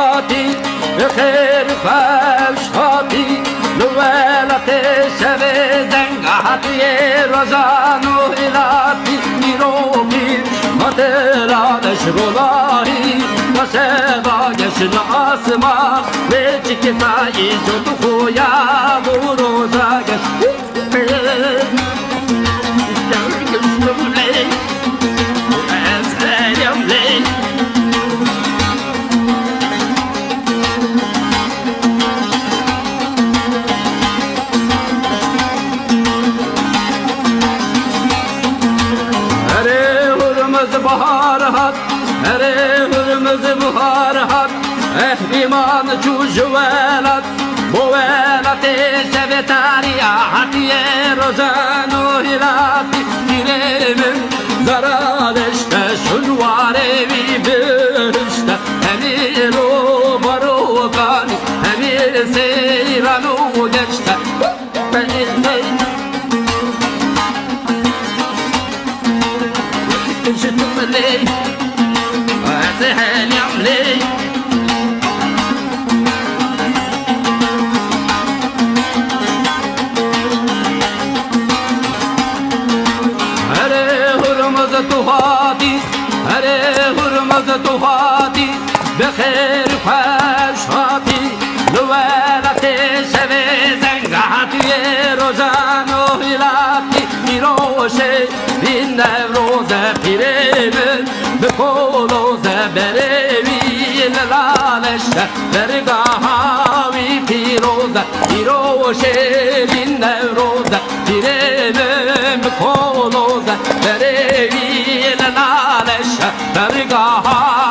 هاتي بخير خوش هاتي لولت شب زنگ هاتي روزان و هلاتی میروی خاطرانش بلاهی باشه باگشن آسمان به چکتایی شد خویا bu roza geç bahar hat, ere hürmüz buhar hat, iman cüvelat, bu velat sevetari hatiye rozano hilati dilemin zarar işte şunvare vi bişte emir o barokan emir seyranu geçte شتم لي واسهل يملي هره هرمز توهاتي هره هرمز توهاتي بخير خوشاتي لولت شب زنگاتي روزانو هلاتي میروشه این نوروز پیرمن به کلوز بروی لالش درگاهی پیروز پیروشه این نوروز پیرمن به کلوز بروی لالش درگاهی